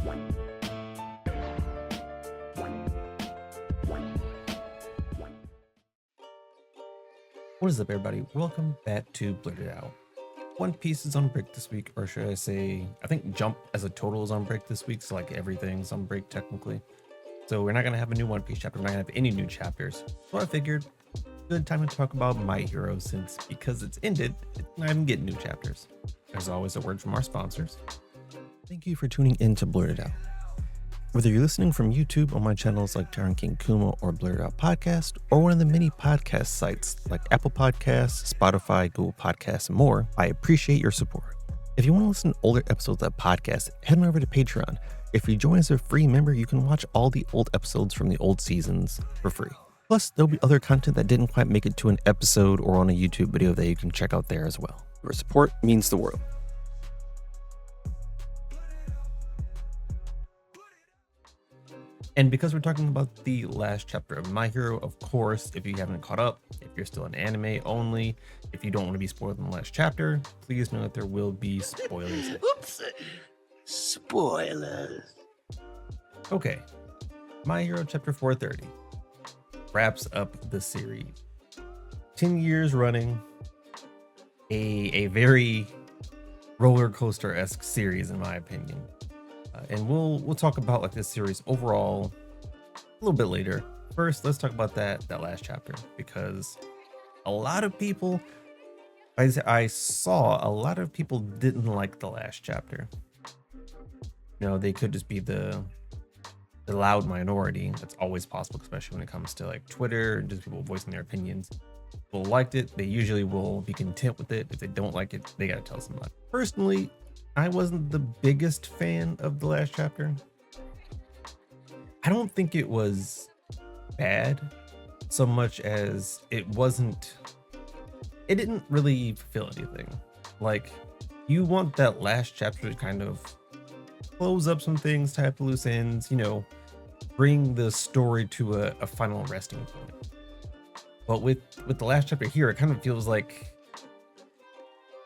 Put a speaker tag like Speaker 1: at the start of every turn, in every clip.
Speaker 1: What is up, everybody? Welcome back to Blerd It Out. One Piece is on break this week, or should I say, I think Jump as a total is on break this week, so like everything's on break technically. So we're not going to have a new One Piece chapter, we're not going to have any new chapters. So I figured, good time to talk about My Hero, since because it's ended, it's not even getting new chapters. As always, a word from our sponsors. Thank you for tuning in to Blerd It Out. Whether you're listening from YouTube on my channels like Taran King Kuma or Blerd It Out Podcast, or one of the many podcast sites like Apple Podcasts, Spotify, Google Podcasts, and more, I appreciate your support. If you want to listen to older episodes of that podcast, head on over to Patreon. If you join as a free member, you can watch all the old episodes from the old seasons for free. Plus, there'll be other content that didn't quite make it to an episode or on a YouTube video that you can check out there as well. Your support means the world. And because we're talking about the last chapter of My Hero, of course, if you haven't caught up, if you're still an anime only, if you don't want to be spoiled in the last chapter, please know that there will be spoilers.
Speaker 2: Oops. Spoilers.
Speaker 1: Okay, My Hero chapter 430 wraps up the series. 10 years running, a very roller coaster-esque series in my opinion. And we'll talk about like this series overall a little bit later. First, let's talk about that last chapter, because a lot of people, I saw a lot of people didn't like the last chapter. You know, they could just be the loud minority. That's always possible, especially when it comes to like Twitter and just people voicing their opinions. People liked it, they usually will be content with it. If they don't like it, they gotta tell somebody. Personally, I wasn't the biggest fan of the last chapter. I don't think it was bad so much as it didn't really fulfill anything. Like, you want that last chapter to kind of close up some things, tie up the loose ends, you know, bring the story to a final resting point. But with the last chapter here, it kind of feels like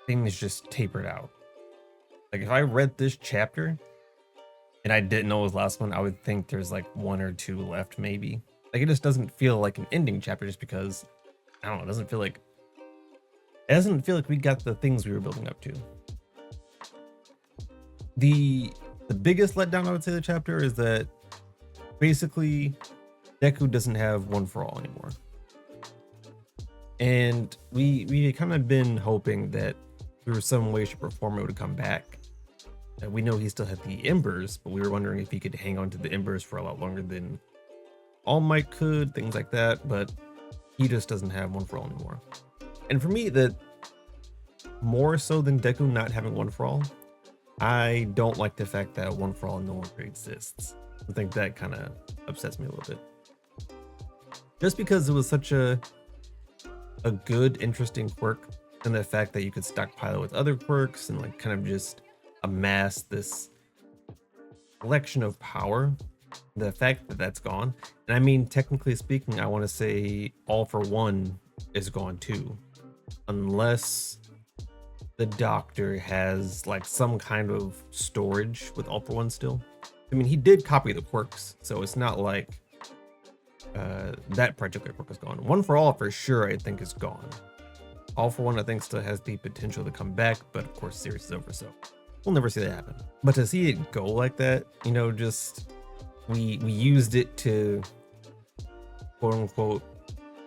Speaker 1: things just tapered out. Like, if I read this chapter and I didn't know it was the last one, I would think there's like one or two left maybe. Like, it just doesn't feel like an ending chapter, just because, I don't know, it doesn't feel like we got the things we were building up to. The biggest letdown, I would say, the chapter is that basically Deku doesn't have One for All anymore. And we kind of been hoping that through some way, shape, or form it would come back. We know he still had the embers, but we were wondering if he could hang on to the embers for a lot longer than All Might could, things like that, but he just doesn't have One for All anymore. And for me, that more so than Deku not having One for All, I don't like the fact that One for All no longer exists. I think that kind of upsets me a little bit. Just because it was such a good, interesting quirk, and the fact that you could stockpile it with other quirks and like kind of just amass this collection of power. The fact that that's gone, and I mean, technically speaking, I want to say All for One is gone too, unless the Doctor has like some kind of storage with All for One still. I mean, he did copy the quirks, so it's not like that particular quirk is gone. One for All for sure I think is gone. All for One I think still has the potential to come back, but of course the series is over, so we'll never see that happen. But to see it go like that, you know, just we used it to quote unquote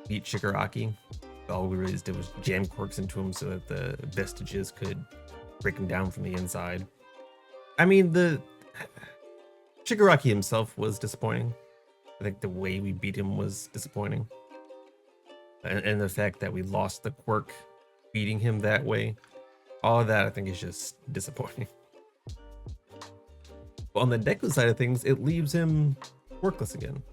Speaker 1: beat Shigaraki. All we really did was jam quirks into him so that the vestiges could break him down from the inside. I mean, the Shigaraki himself was disappointing. I think the way we beat him was disappointing. And the fact that we lost the quirk beating him that way, all of that I think is just disappointing. But on the Deku side of things, it leaves him quirkless again.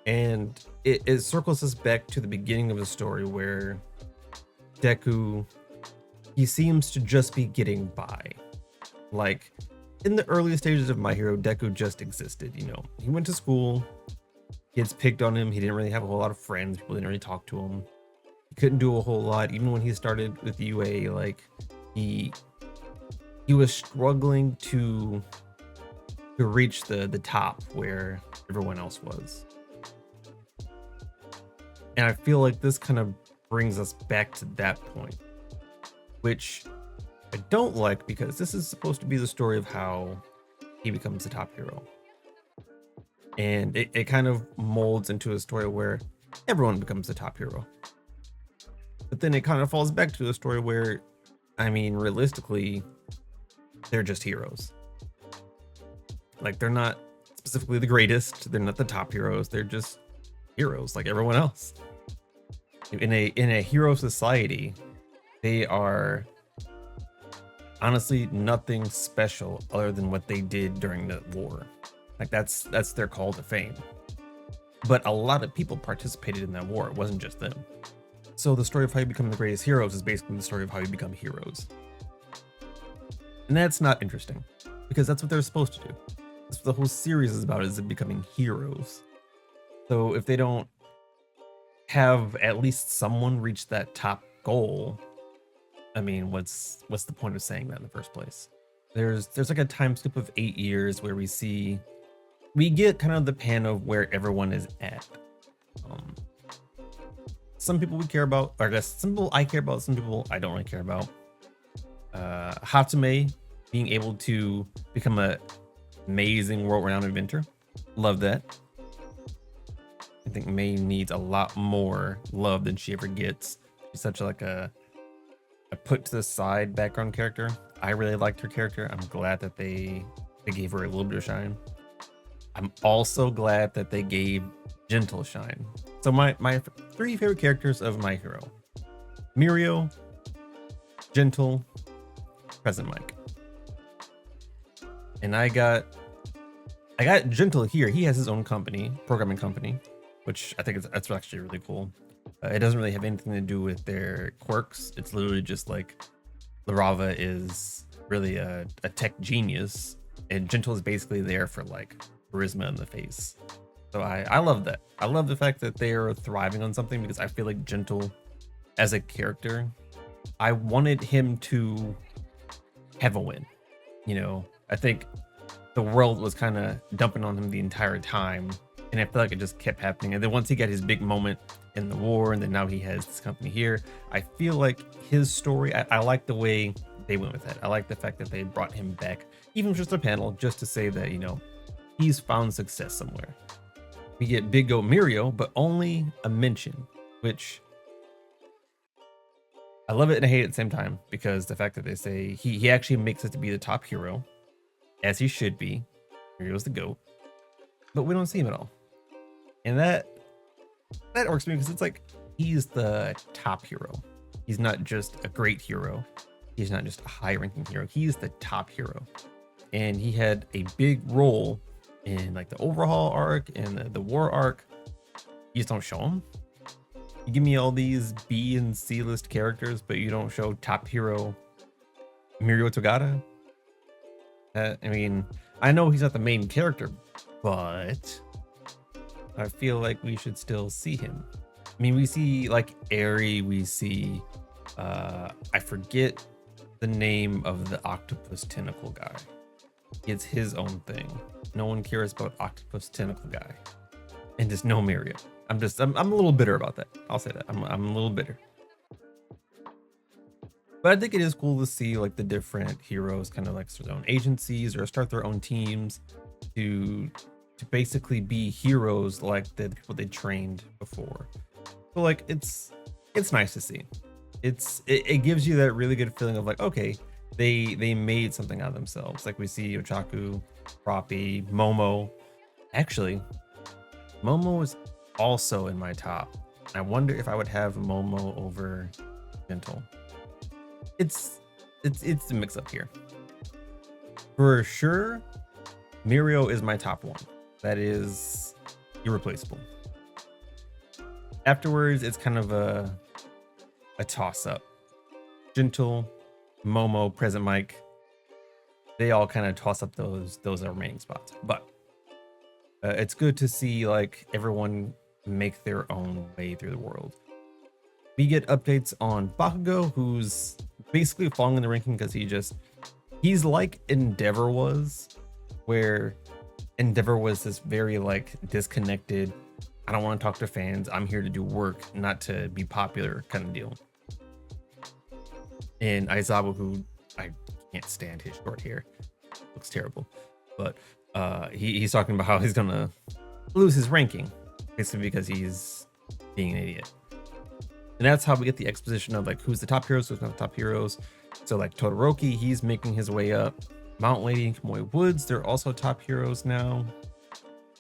Speaker 1: And it circles us back to the beginning of the story where Deku, he seems to just be getting by. Like, in the early stages of My Hero, Deku just existed, you know. He went to school, kids picked on him, he didn't really have a whole lot of friends, people didn't really talk to him. He couldn't do a whole lot, even when he started with UA, like, he was struggling to to reach the top where everyone else was. And I feel like this kind of brings us back to that point, which I don't like because this is supposed to be the story of how he becomes the top hero. And it kind of molds into a story where everyone becomes the top hero. But then it kind of falls back to a story where, I mean, realistically, they're just heroes. Like, they're not specifically the greatest, they're not the top heroes, they're just heroes like everyone else. In a hero society, they are honestly nothing special other than what they did during the war. Like, that's their call to fame. But a lot of people participated in that war. It wasn't just them. So the story of how you become the greatest heroes is basically the story of how you become heroes. And that's not interesting, because that's what they're supposed to do. That's what the whole series is about, is becoming heroes. So if they don't have at least someone reach that top goal, I mean, what's the point of saying that in the first place? There's like a time skip of 8 years where we get kind of the pan of where everyone is at. Some people we care about, or I guess some people I care about, some people I don't really care about. Hatsume being able to become an amazing world-renowned inventor. Love that. I think Mei needs a lot more love than she ever gets. She's such a put to the side background character. I really liked her character. I'm glad that they gave her a little bit of shine. I'm also glad that they gave Gentle shine. So my 3 favorite characters of My Hero: Mirio, Gentle, Present Mike. And I got Gentle here. He has his own company, programming company, which I think that's actually really cool. It doesn't really have anything to do with their quirks. It's literally just like Larava is really a tech genius, and Gentle is basically there for like charisma in the face. So I love that. I love the fact that they are thriving on something, because I feel like Gentle as a character, I wanted him to have a win. You know, I think the world was kind of dumping on him the entire time, and I feel like it just kept happening. And then once he got his big moment in the war, and then now he has this company here, I feel like his story, I like the way they went with it. I like the fact that they brought him back, even just a panel, just to say that, you know, he's found success somewhere. We get Big Goat Mirio, but only a mention, which I love it and I hate it at the same time, because the fact that they say he actually makes it to be the top hero, as he should be. Mirio's the GOAT, but we don't see him at all. And that works for me, because it's like, he's the top hero. He's not just a great hero. He's not just a high ranking hero. He's the top hero. And he had a big role in like the overhaul arc and the war arc. You just don't show him. You give me all these B and C list characters, but you don't show top hero Mirio Togata. I mean, I know he's not the main character, but I feel like we should still see him. I mean, we see like Eri, we see I forget the name of the octopus tentacle guy. It's his own thing. No one cares about octopus tentacle guy. And just no Mirio. I'm a little bitter about that. I'll say that. I'm a little bitter. But I think it is cool to see like the different heroes kind of like start their own agencies or start their own teams to basically be heroes like the people they trained before. So like it's nice to see. It gives you that really good feeling of like, okay, they made something out of themselves. Like we see Ochaku, Proppy, Momo. Actually, Momo is also in my top. I wonder if I would have Momo over Gentle. It's a mix up here. For sure, Mirio is my top one. That is irreplaceable. Afterwards, it's kind of a toss up. Gentle, Momo, Present Mike, they all kind of toss up those remaining spots. But it's good to see like everyone make their own way through the world. We get updates on Bakugo, who's basically falling in the ranking because he's like Endeavor was, where Endeavor was this very like disconnected, I don't want to talk to fans, I'm here to do work, not to be popular kind of deal. And Aizawa, who I can't stand his short hair, looks terrible, but he's talking about how he's gonna lose his ranking basically because he's being an idiot. And that's how we get the exposition of like who's the top heroes, who's not the top heroes. So like Todoroki, he's making his way up. Mount Lady and Kamui Woods, they're also top heroes now.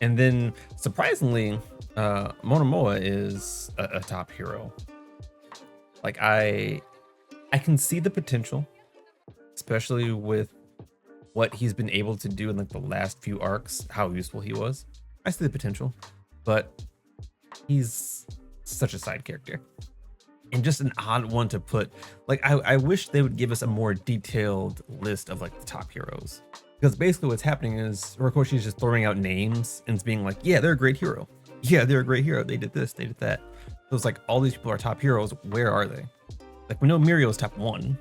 Speaker 1: And then surprisingly, Monomoa is a top hero. Like I can see the potential, especially with what he's been able to do in like the last few arcs, how useful he was. I see the potential, but he's such a side character and just an odd one to put. Like I wish they would give us a more detailed list of like the top heroes, because basically what's happening is Horikoshi is just throwing out names and it's being like, yeah, they're a great hero. Yeah, they're a great hero. They did this, they did that. So it's like all these people are top heroes. Where are they? Like we know Mirio's top 1.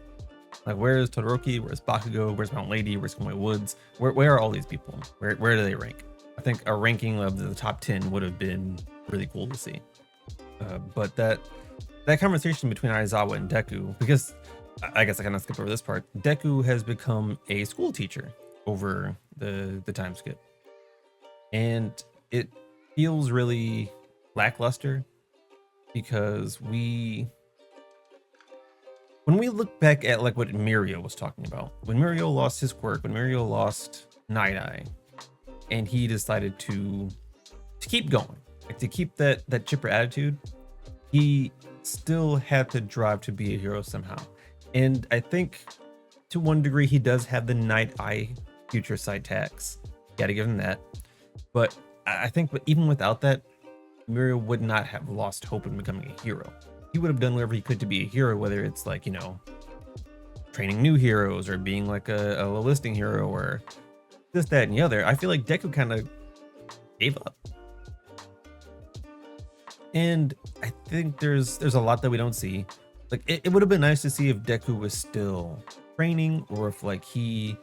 Speaker 1: Like where's Todoroki? Where's Bakugo? Where's Mount Lady? Where's Kamui Woods? Where are all these people? Where do they rank? I think a ranking of the top 10 would have been really cool to see. But that conversation between Aizawa and Deku, because I guess I kind of skipped over this part. Deku has become a school teacher over the time skip, and it feels really lackluster because when we look back at like what Mirio was talking about, when Mirio lost his quirk, when Mirio lost Night Eye, and he decided to keep going, like to keep that chipper attitude, he still had to drive to be a hero somehow. And I think to one degree he does have the Night Eye future sight tax. Gotta give him that. But I think even without that, Mirio would not have lost hope in becoming a hero. He would have done whatever he could to be a hero, whether it's like, you know, training new heroes or being like a listing hero or this, that, and the other. I feel like Deku kind of gave up. And I think there's a lot that we don't see. Like it would have been nice to see if Deku was still training, or if like he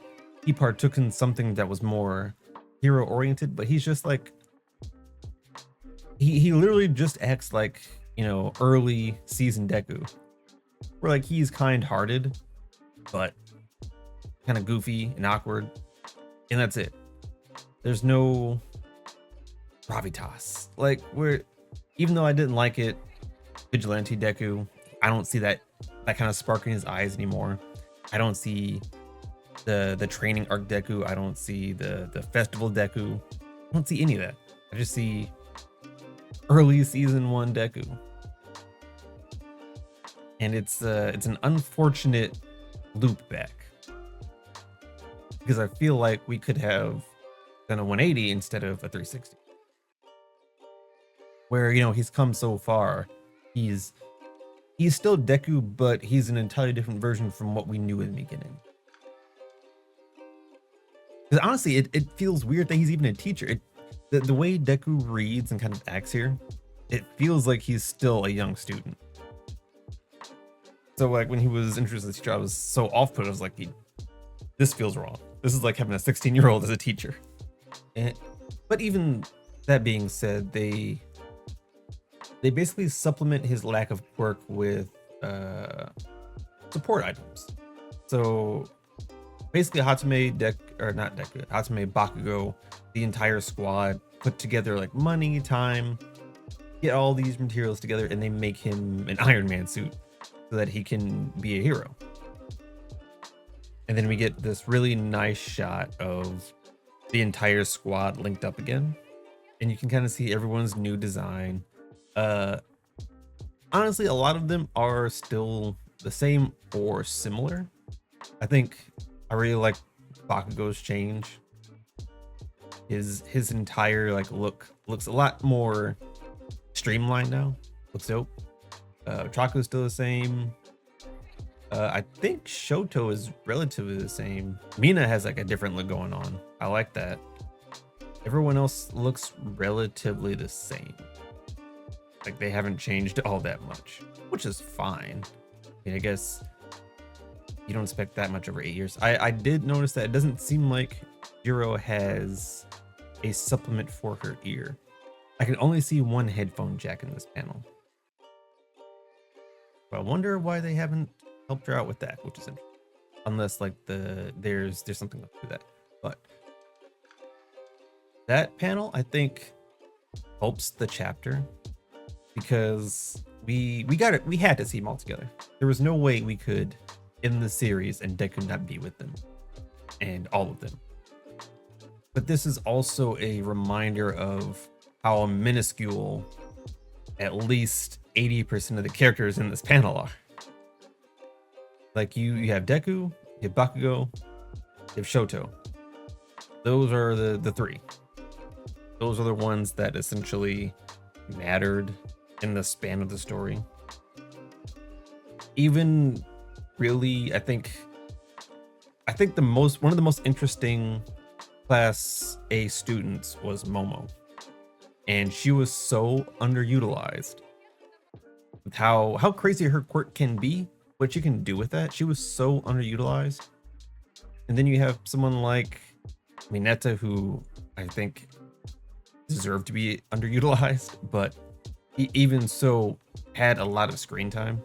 Speaker 1: partook in something that was more hero oriented, but he's just like he literally just acts like, you know, early season Deku, where like he's kind-hearted but kind of goofy and awkward, and that's it. There's no gravitas. Like where, even though I didn't like it, Vigilante Deku, I don't see that kind of spark in his eyes anymore. I don't see the training arc Deku. I don't see the festival Deku. I don't see any of that. I just see early season 1 Deku. And it's an unfortunate loop back, because I feel like we could have done a 180 instead of a 360, where, you know, he's come so far. He's still Deku, but he's an entirely different version from what we knew in the beginning. Because honestly, it feels weird that he's even a teacher. The way Deku reads and kind of acts here, it feels like he's still a young student. So like when he was introduced as a teacher, I was so off-put. I was like, this feels wrong. This is like having a 16-year-old as a teacher. But even that being said, they basically supplement his lack of quirk with support items. So basically Hatsume Bakugo, the entire squad put together like money, time, get all these materials together, and they make him an Iron Man suit so that he can be a hero. And then we get this really nice shot of the entire squad linked up again, and you can kind of see everyone's new design. Honestly, a lot of them are still the same or similar. I think I really like Bakugo's change. His entire like look looks a lot more streamlined now. Looks dope. Chaco's still the same. I think Shoto is relatively the same. Mina has like a different look going on. I like that. Everyone else looks relatively the same. Like they haven't changed all that much, which is fine. I mean, I guess you don't expect that much over 8 years. I did notice that it doesn't seem like Jiro has a supplement for her ear. I can only see one headphone jack in this panel. But I wonder why they haven't helped her out with that, which is interesting. Unless like there's something up to that. But that panel, I think, helps the chapter because we had to see them all together. There was no way we could end the series and Deku not be with them and all of them. But this is also a reminder of how minuscule at least 80% of the characters in this panel are. Like you have Deku, you have Bakugo, you have Shoto. Those are the three. Those are the ones that essentially mattered in the span of the story. Even really, I think one of the most interesting Class A students was Momo. And she was so underutilized with how crazy her quirk can be, what you can do with that. She was so underutilized. And then you have someone like Mineta, who I think deserved to be underutilized, but even so had a lot of screen time.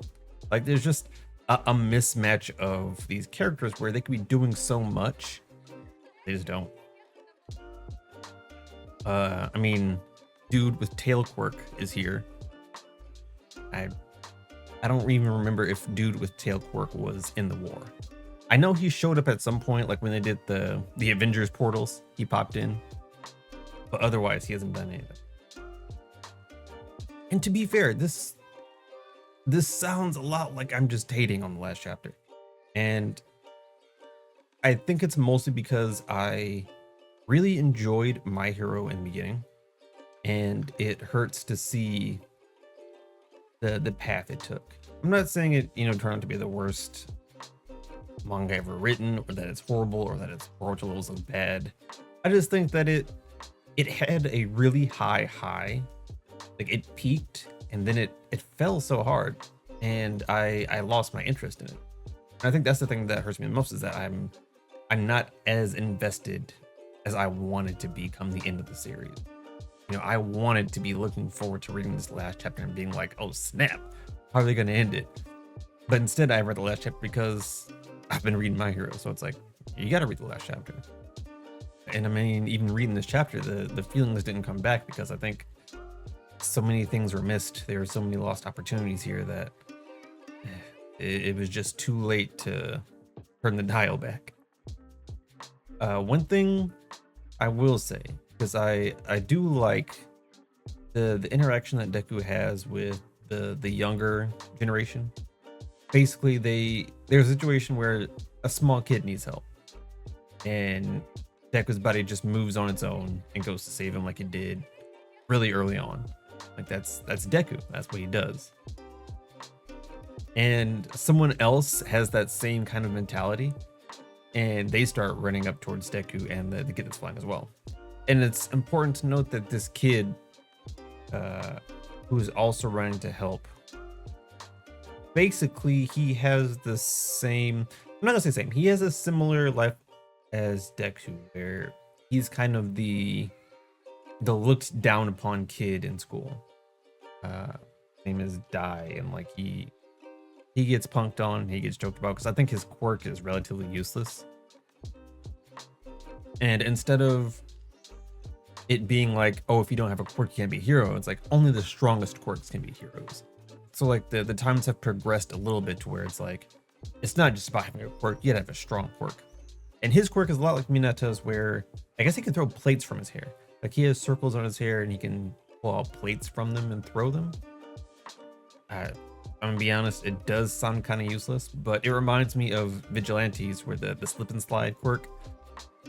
Speaker 1: Like there's just a mismatch of these characters where they could be doing so much, they just don't. I mean, dude with tail quirk is here. I don't even remember if dude with tail quirk was in the war. I know he showed up at some point, like when they did the Avengers portals, he popped in. But otherwise, he hasn't done anything. And to be fair, this sounds a lot like I'm just hating on the last chapter. And I think it's mostly because I really enjoyed My Hero in the beginning. And it hurts to see the path it took. I'm not saying it, turned out to be the worst manga ever written, or that it's horrible, or that its Boruto levels of bad. I just think that it had a really high. Like it peaked and then it fell so hard, and I lost my interest in it. And I think that's the thing that hurts me the most, is that I'm not as invested as I wanted to be come the end of the series. I wanted to be looking forward to reading this last chapter and being like, oh snap, how are they going to end it? But instead I read the last chapter because I've been reading My Hero. So it's like, you got to read the last chapter. And I mean, even reading this chapter, the feelings didn't come back because I think so many things were missed. There were so many lost opportunities here that it was just too late to turn the dial back. One thing I will say, because I do like the interaction that Deku has with the younger generation. Basically, there's a situation where a small kid needs help, and Deku's body just moves on its own and goes to save him like it did really early on. Like that's Deku. That's what he does. And someone else has that same kind of mentality, and they start running up towards Deku and the kid that's flying as well. And it's important to note that this kid, who is also running to help, basically he has the same, I'm not gonna say same, he has a similar life as Deku, where he's kind of the looked down upon kid in school. His name is Dai, and like he gets punked on, he gets joked about, because I think his quirk is relatively useless. And instead of it being like, oh, if you don't have a quirk, you can't be a hero, it's like only the strongest quirks can be heroes. So like the times have progressed a little bit to where it's like, it's not just about having a quirk, you gotta have a strong quirk. And his quirk is a lot like Mineta's, where I guess he can throw plates from his hair. Like he has circles on his hair and he can pull out plates from them and throw them. I'm gonna be honest, it does sound kind of useless, but it reminds me of Vigilantes, where the slip and slide quirk,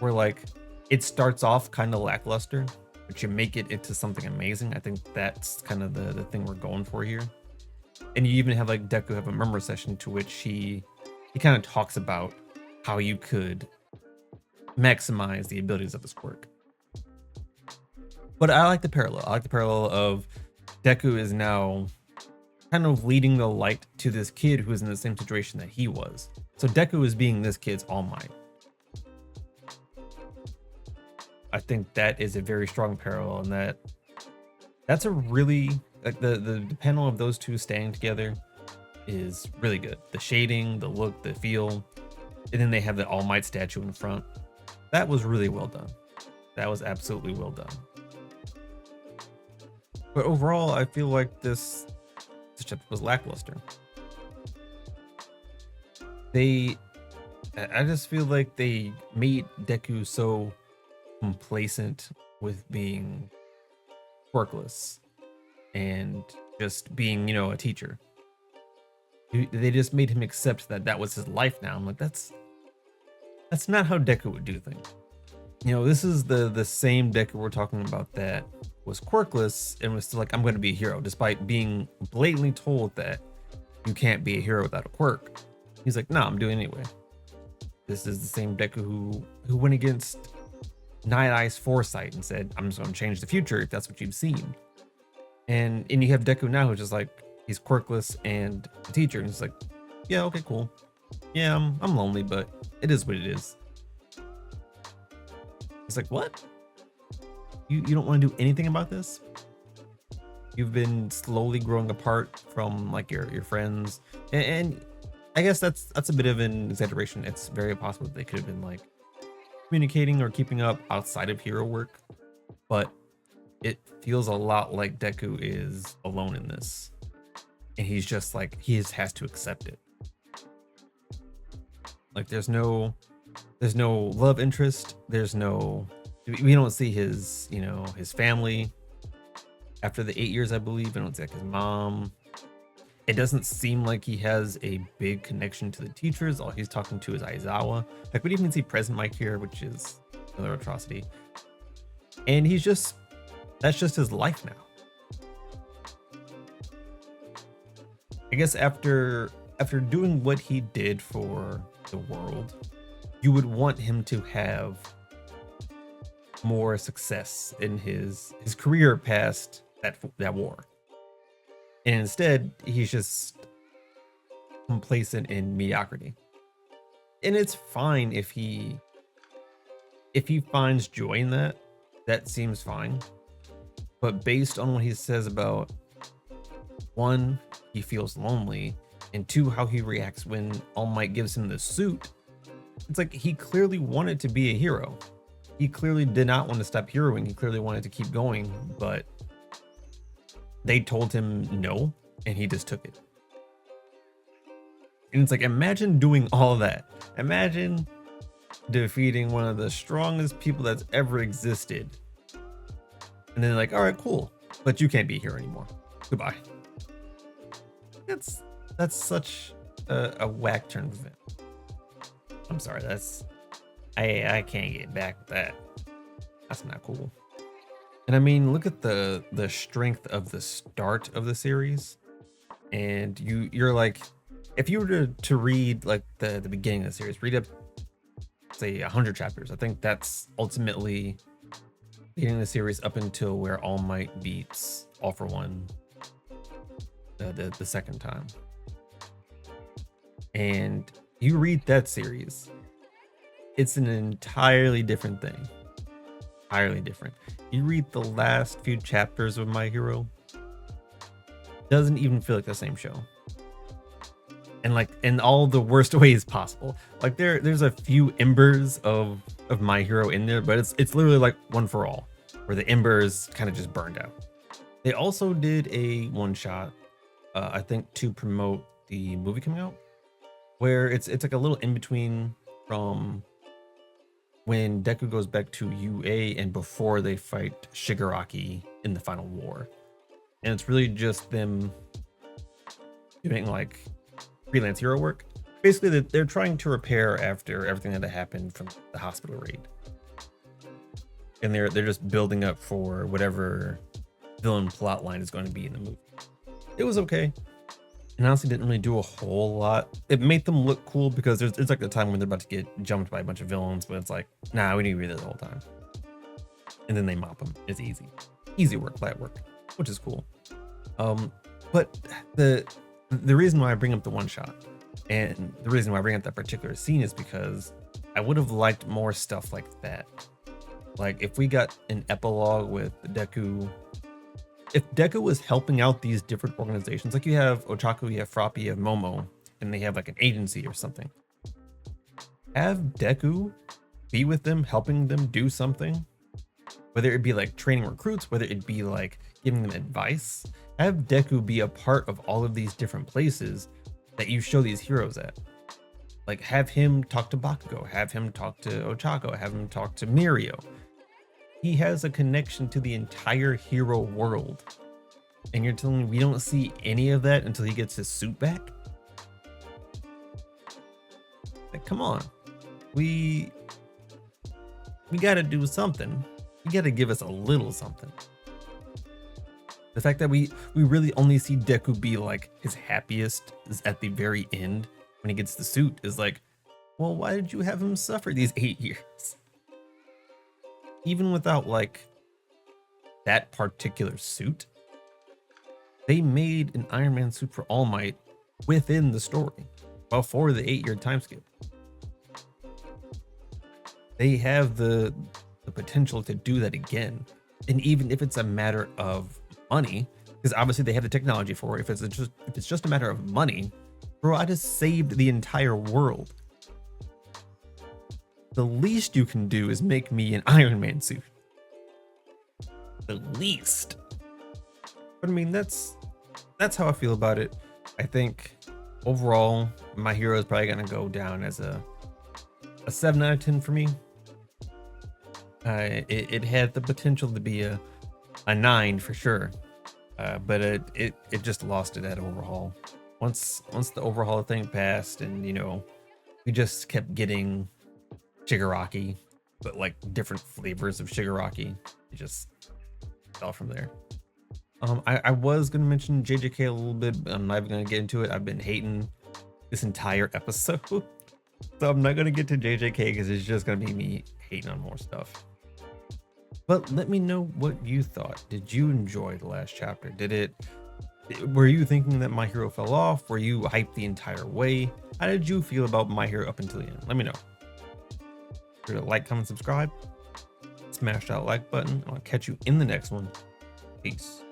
Speaker 1: where like it starts off kind of lackluster, but you make it into something amazing. I think that's kind of the thing we're going for here. And you even have like Deku have a memory session to which he kind of talks about how you could maximize the abilities of this quirk. But I like the parallel. I like the parallel of Deku is now kind of leading the light to this kid who is in the same situation that he was. So Deku is being this kid's All Might. I think that is a very strong parallel, and that's a really like the panel of those two staying together is really good. The shading, the look, the feel, and then they have the All Might statue in front. That was really well done. That was absolutely well done. But overall, I feel like this chapter was lackluster. I just feel like they made Deku so complacent with being quirkless and just being, a teacher. They just made him accept that that was his life now. I'm like, that's not how Deku would do things. This is the same Deku we're talking about that was quirkless and was still like, I'm going to be a hero, despite being blatantly told that you can't be a hero without a quirk. He's like, nah, I'm doing it anyway. This is the same Deku who went against Night Eye's foresight and said, I'm just going to change the future if that's what you've seen. And you have Deku now who's just like, he's quirkless and a teacher. And he's like, yeah, okay, cool. Yeah, I'm lonely, but it is what it is. It's like, what? You don't want to do anything about this? You've been slowly growing apart from like your friends, and I guess that's a bit of an exaggeration. It's very possible that they could have been like communicating or keeping up outside of hero work, but it feels a lot like Deku is alone in this, and he's just like has to accept it. Like there's no love interest. We don't see his his family after the 8 years, I believe. I don't see like his mom. It doesn't seem like he has a big connection to the teachers. All he's talking to is Aizawa. Like we didn't even see Present Mike here, which is another atrocity. And that's just his life now. I guess after doing what he did for the world, you would want him to have more success in his career past that war. And instead, he's just complacent in mediocrity. And it's fine if he finds joy in that seems fine. But based on what he says about, one, he feels lonely, and two, how he reacts when All Might gives him the suit, it's like he clearly wanted to be a hero. He clearly did not want to stop heroing. He clearly wanted to keep going, but they told him no, and he just took it. And it's like, imagine doing all that. Imagine defeating one of the strongest people that's ever existed. And then like, all right, cool, but you can't be here anymore. Goodbye. That's such a whack turn of event. I'm sorry, I can't get back with that. That's not cool. And I mean, look at the strength of the start of the series. And you're like, if you were to read like the beginning of the series, read up, say 100 chapters. I think that's ultimately getting the series up until where All Might beats All for One the second time. And you read that series, it's an entirely different thing. Entirely different. You read the last few chapters of My Hero, doesn't even feel like the same show. And like in all the worst ways possible. Like there's a few embers of My Hero in there, but it's literally like One for All, where the embers kind of just burned out. They also did a one shot, I think to promote the movie coming out, where it's like a little in between from when Deku goes back to UA and before they fight Shigaraki in the final war. And it's really just them doing like freelance hero work. Basically, they're trying to repair after everything that happened from the hospital raid. And they're just building up for whatever villain plot line is going to be in the movie. It was okay. And honestly didn't really do a whole lot. It made them look cool because there's like the time when they're about to get jumped by a bunch of villains, but it's like, nah, we need to read this the whole time. And then they mop them. It's easy work, light work, which is cool. But the reason why I bring up the one shot and the reason why I bring up that particular scene is because I would have liked more stuff like that. Like if we got an epilogue with Deku, if Deku was helping out these different organizations, like you have Ochaku, you have Froppy, you have Momo, and they have like an agency or something. Have Deku be with them, helping them do something, whether it be like training recruits, whether it be like giving them advice. Have Deku be a part of all of these different places that you show these heroes at. Like have him talk to Bakugo, have him talk to Ochako, have him talk to Mirio. He has a connection to the entire hero world. And you're telling me we don't see any of that until he gets his suit back? Like, come on. We gotta do something. You gotta give us a little something. The fact that we really only see Deku be like his happiest is at the very end when he gets the suit is like, well, why did you have him suffer these 8 years? Even without like that particular suit, they made an Iron Man suit for All Might within the story before the 8-year time skip. They have the potential to do that again. And even if it's a matter of money, because obviously they have the technology for it, if it's just a matter of money, bro, I just saved the entire world. The least you can do is make me an Iron Man suit. The least. But I mean, that's how I feel about it. I think overall, My Hero is probably gonna go down as a 7 out of 10 for me. It had the potential to be a 9 for sure, but it just lost it at overhaul. Once the overhaul thing passed, and you know, we just kept getting Shigaraki, but like different flavors of Shigaraki. It just fell from there. I was gonna mention JJK a little bit, but I'm not even gonna get into it. I've been hating this entire episode, so I'm not gonna get to JJK because it's just gonna be me hating on more stuff. But let me know what you thought. Did you enjoy the last chapter? Were you thinking that My Hero fell off? Were you hyped the entire way? How did you feel about My Hero up until the end? Let me know. Be sure to like, comment, subscribe. Smash that like button. I'll catch you in the next one. Peace.